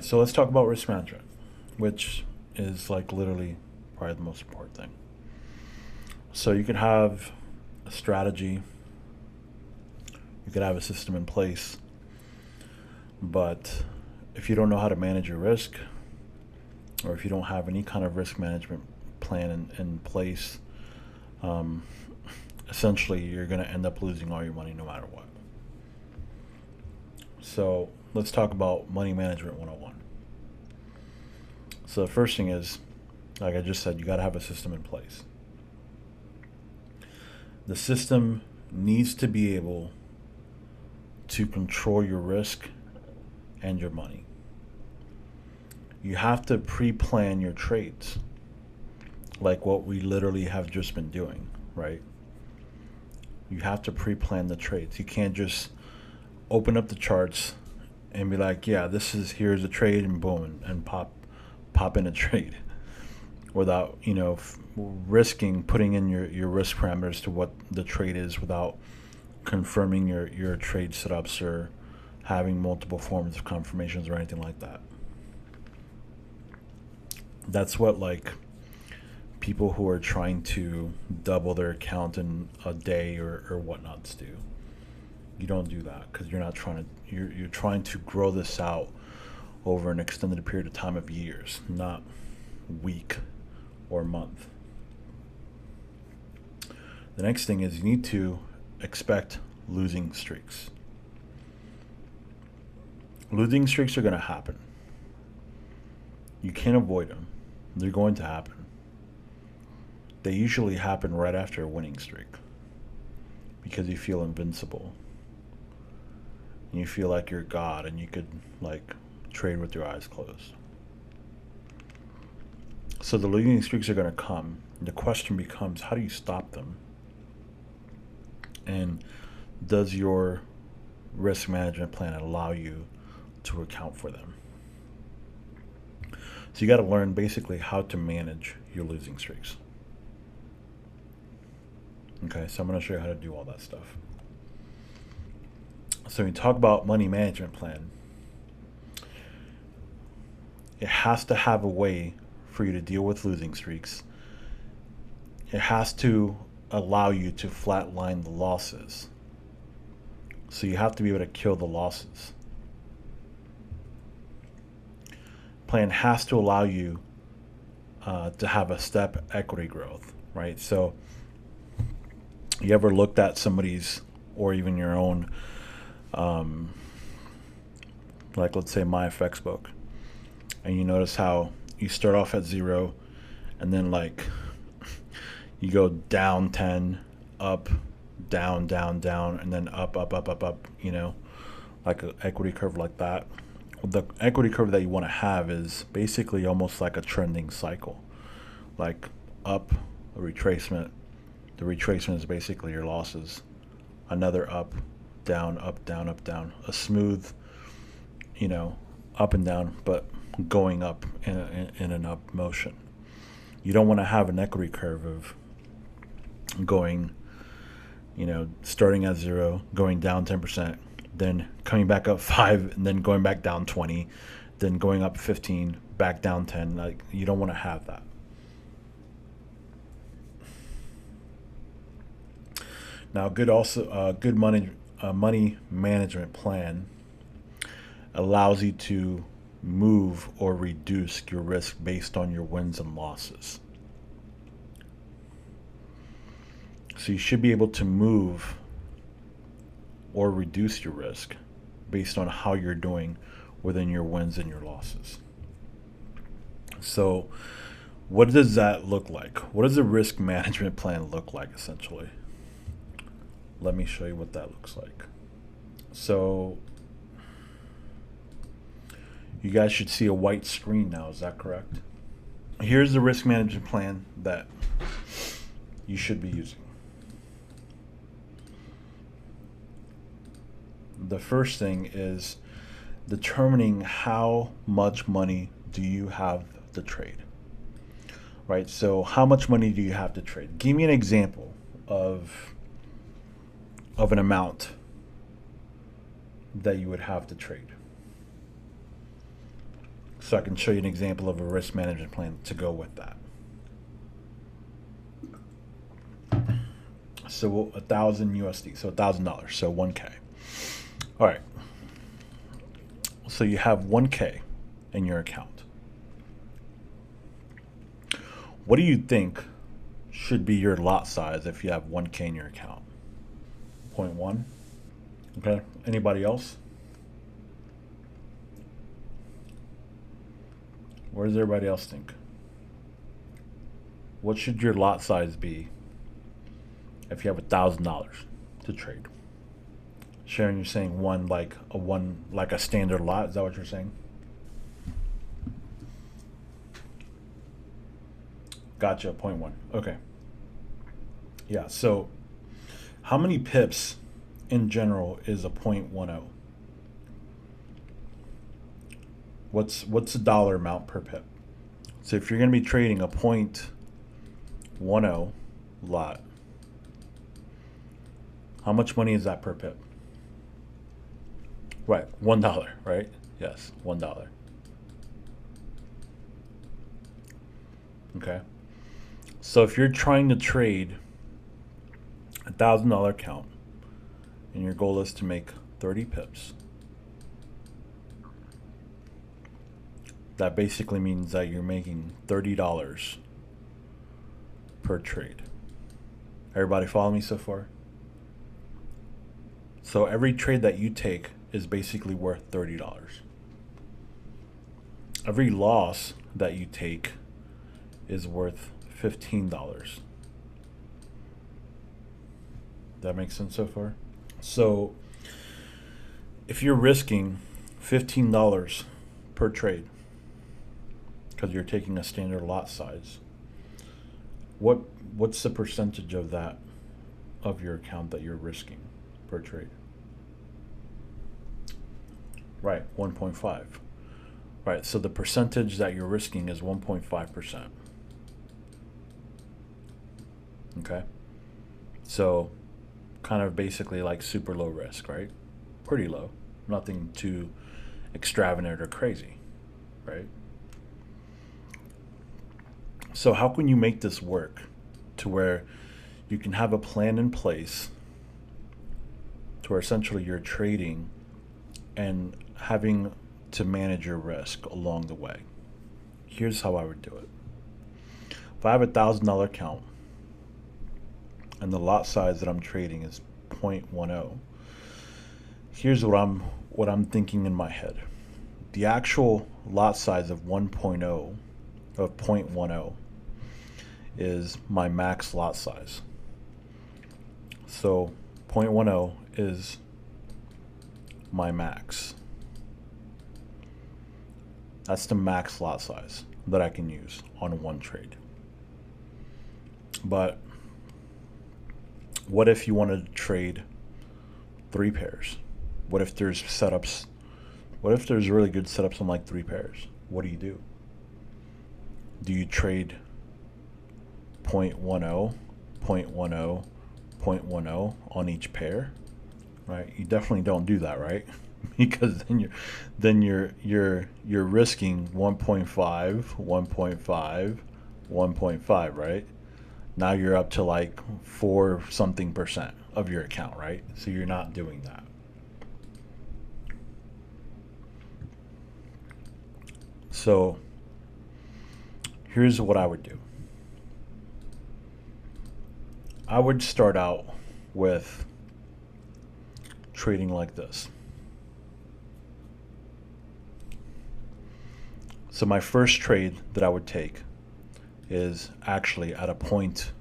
right, so let's talk about risk management, which is like literally probably the most important thing. So you could have a strategy, you could have a system in place, but if you don't know how to manage your risk, or if you don't have any kind of risk management plan in place, um, essentially you're going to end up losing all your money no matter what. So let's talk about money management 101. So the first thing is, like I just said, you got to have a system in place. The system needs to be able to control your risk and your money. You have to pre plan your trades, like what we literally have just been doing, right? You have to pre plan the trades. You can't just open up the charts and be like, yeah, here's a trade, and boom, and pop in a trade without risking putting in your risk parameters to what the trade is without confirming your trade setups or having multiple forms of confirmations or anything like that. That's what like people who are trying to double their account in a day or whatnots do. You don't do that because you're not trying to you're trying to grow this out over an extended period of time of years, not week or month. The next thing is you need to expect losing streaks. Losing streaks are going to happen. You can't avoid them. They're going to happen. They usually happen right after a winning streak because you feel invincible. And you feel like you're God and you could like trade with your eyes closed. So the losing streaks are going to come. The question becomes, how do you stop them? And does your risk management plan allow you to account for them? So you got to learn basically how to manage your losing streaks. Okay, so I'm going to show you how to do all that stuff. So when you talk about money management plan, it has to have a way for you to deal with losing streaks. It has to allow you to flatline the losses. So you have to be able to kill the losses. Plan has to allow you to have a step equity growth, right? So you ever looked at somebody's or even your own, um, like let's say my FX book, and you notice how you start off at zero and then like you go down 10, up, down, down, down, and then up, up, up, up, up, like an equity curve like that. The equity curve that you want to have is basically almost like a trending cycle, like up, a retracement. The retracement is basically your losses. Another up, down, up, down, up, down. A smooth, up and down, but going up in an up motion. You don't want to have an equity curve of going, starting at zero, going down 10%, then coming back up 5, and then going back down 20, then going up 15, back down 10. Like you don't want to have that. Now, good money management plan allows you to move or reduce your risk based on your wins and losses. So you should be able to move or reduce your risk based on how you're doing within your wins and your losses. So what does that look like? What does a risk management plan look like essentially? Let me show you what that looks like. So you guys should see a white screen now, is that correct? Here's the risk management plan that you should be using. The first thing is determining how much money do you have to trade, right? So how much money do you have to trade? Give me an example of an amount that you would have to trade. so I can show you an example of a risk management plan to go with that. So 1,000 USD, so $1,000, so 1K. All right. So you have 1K in your account. What do you think should be your lot size if you have 1K in your account? 0.1. Okay. Anybody else? Where does everybody else think? What should your lot size be if you have $1,000 to trade? Sharon, you're saying one like a standard lot. Is that what you're saying? Gotcha. 0.1. Okay. Yeah. So, how many pips in general is a 0.10? What's the dollar amount per pip? So if you're going to be trading a 0.10 lot, how much money is that per pip? Right, $1, right? Yes, $1. Okay. So if you're trying to trade $1,000 account and your goal is to make 30 pips, that basically means that you're making $30 per trade. Everybody follow me so far? So every trade that you take is basically worth $30. Every loss that you take is worth $15. That makes sense so far? So if you're risking $15 per trade because you're taking a standard lot size, what's the percentage of that of your account that you're risking per trade? Right, 1.5. Right, so the percentage that you're risking is 1.5%. Okay? So kind of basically like super low risk, right? Pretty low. Nothing too extravagant or crazy, right? So how can you make this work to where you can have a plan in place to where essentially you're trading and having to manage your risk along the way? Here's how I would do it. If I have $1,000 account and the lot size that I'm trading is 0.10, here's what I'm thinking in my head. The actual lot size of 1.0 of 0.10 is my max lot size. So 0.10 is my max. That's the max lot size that I can use on one trade. But what if you wanted to trade 3 pairs? What if there's setups? What if there's really good setups on like 3 pairs? What do you do? Do you trade 0.10, 0.10, 0.10 on each pair? Right? You definitely don't do that, right? Because then you're risking 1.5, 1.5, 1.5, right? Now you're up to like 4 something percent of your account, right? So you're not doing that. So here's what I would do. I would start out with trading like this. So my first trade that I would take is actually at a point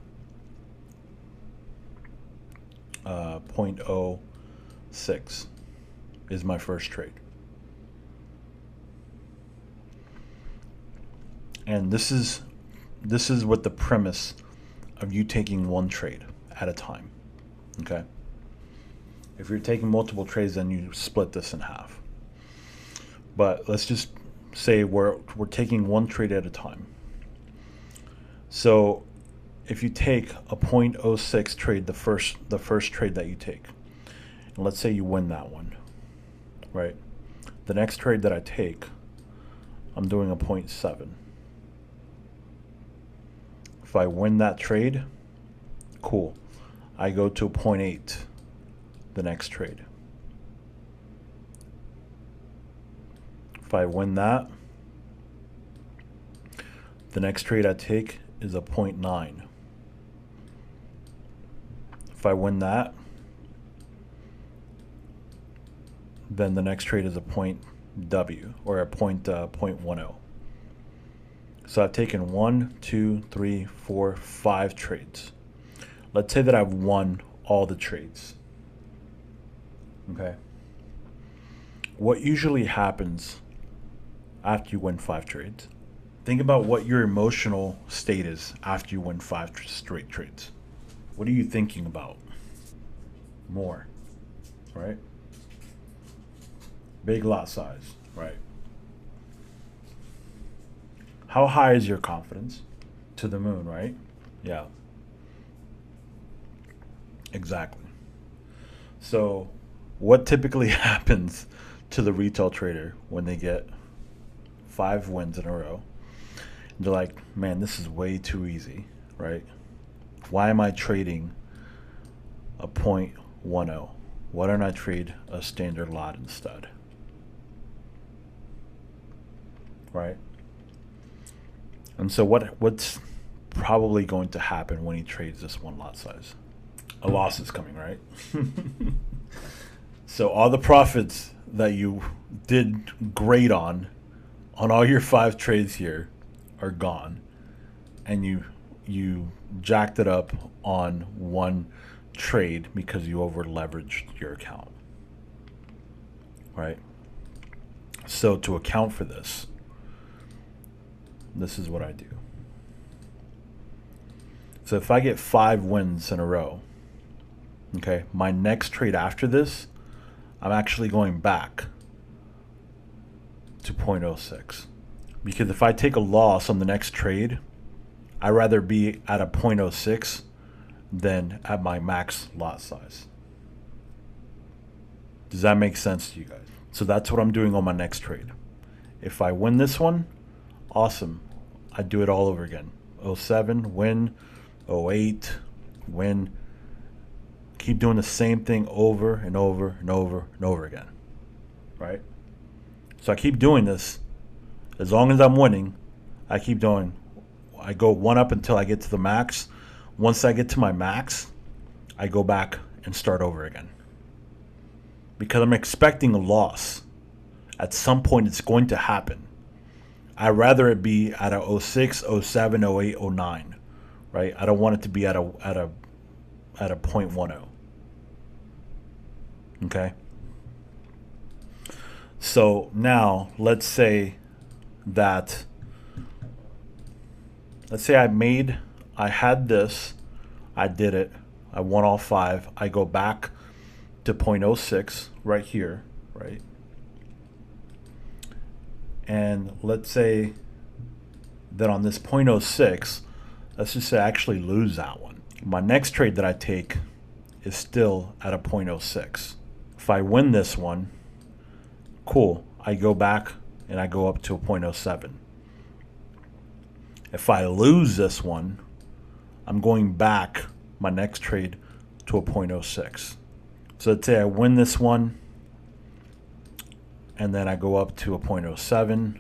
0.06 is my first trade. And this is what the premise of you taking one trade at a time. Okay? If you're taking multiple trades, then you split this in half. But let's just say we're taking one trade at a time. So if you take a 0.06 trade, the first trade that you take, and let's say you win that one, right? The next trade that I take, I'm doing a 0.7. If I win that trade, cool. I go to a 0.8 the next trade. If I win that, the next trade I take is a 0.9. If I win that, then the next trade is a point W, or a point 0.10. So I've taken 1, 2, 3, 4, 5 trades. Let's say that I've won all the trades. Okay. What usually happens after you win 5 trades? Think about what your emotional state is after you win 5 straight trades. What are you thinking about more, right? Big lot size, right? How high is your confidence? To the moon, right? Yeah, exactly. So, what typically happens to the retail trader when they get 5 wins in a row? They're like, man, this is way too easy, right? Why am I trading a 0.10? Why don't I trade a standard lot instead? Right? And so what's probably going to happen when he trades this one lot size? A loss is coming, right? So all the profits that you did great on all your 5 trades here are gone, and you jacked it up on one trade because you over leveraged your account, right? So to account for this, this is what I do. So if I get 5 wins in a row, okay, my next trade after this, I'm actually going back to 0.06. Because if I take a loss on the next trade, I'd rather be at a 0.06 than at my max lot size. Does that make sense to you guys? So that's what I'm doing on my next trade. If I win this one, awesome. I do it all over again. 07, win. 08, win. Keep doing the same thing over and over and over and over again. Right? So I keep doing this. As long as I'm winning, I keep doing. I go one up until I get to the max. Once I get to my max, I go back and start over again. Because I'm expecting a loss. At some point, it's going to happen. I'd rather it be at a 06, 07, 08, 09, right? I don't want it to be at a 0.10. Okay? So now let's say I had this, I did it, I won all 5, I go back to 0.06 right here, right? And let's say that on this 0.06, let's just say I actually lose that one. My next trade that I take is still at a 0.06. If I win this one, cool. I go back and I go up to a 0.07. If I lose this one, I'm going back my next trade to a 0.06. So let's say I win this one, and then I go up to a 0.07.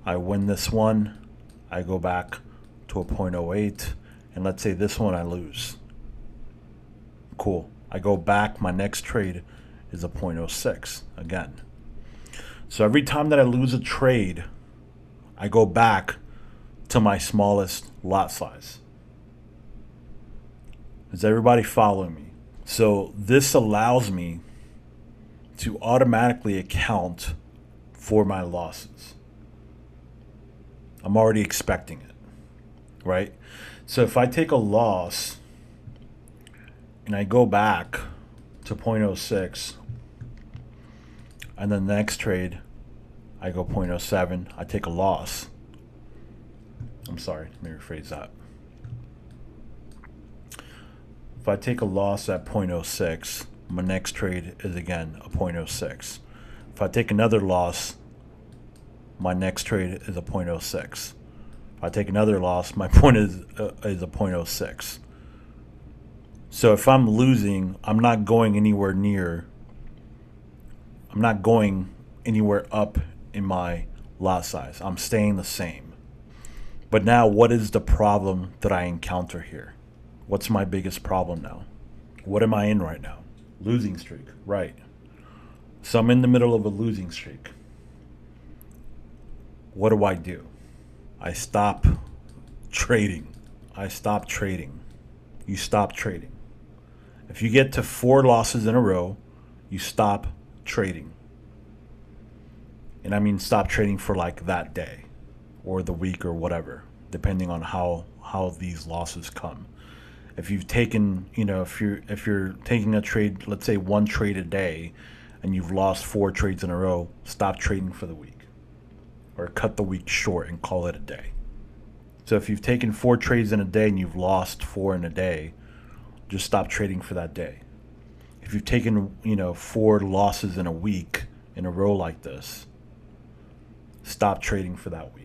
I win this one, I go back to a 0.08, and let's say this one I lose. Cool. I go back, my next trade is a 0.06 again. So every time that I lose a trade, I go back to my smallest lot size. Is everybody following me? So this allows me to automatically account for my losses. I'm already expecting it, right? So if I take a loss and I go back to 0.06, and then the next trade I go 0.07, I take a loss. I'm sorry, let me rephrase that. If I take a loss at 0.06, my next trade is again a 0.06. If I take another loss my next trade is a 0.06. If I take another loss, my point is a 0.06. So if I'm losing, I'm not going anywhere up in my lot size. I'm staying the same. But now, what is the problem that I encounter here? What's my biggest problem now? What am I in right now? Losing streak, right. So I'm in the middle of a losing streak. What do? I stop trading. You stop trading. If you get to 4 losses in a row, you stop trading. And I mean stop trading for like that day or the week or whatever, depending on how these losses come. If you've taken, if you're taking a trade, let's say 1 trade a day, and you've lost 4 trades in a row, stop trading for the week, or cut the week short and call it a day. So if you've taken 4 trades in a day and you've lost 4 in a day, just stop trading for that day. If you've taken, 4 losses in a week in a row like this, stop trading for that week.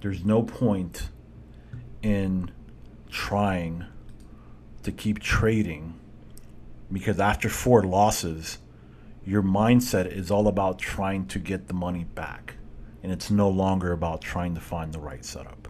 There's no point in trying to keep trading, because after 4 losses, your mindset is all about trying to get the money back, and it's no longer about trying to find the right setup.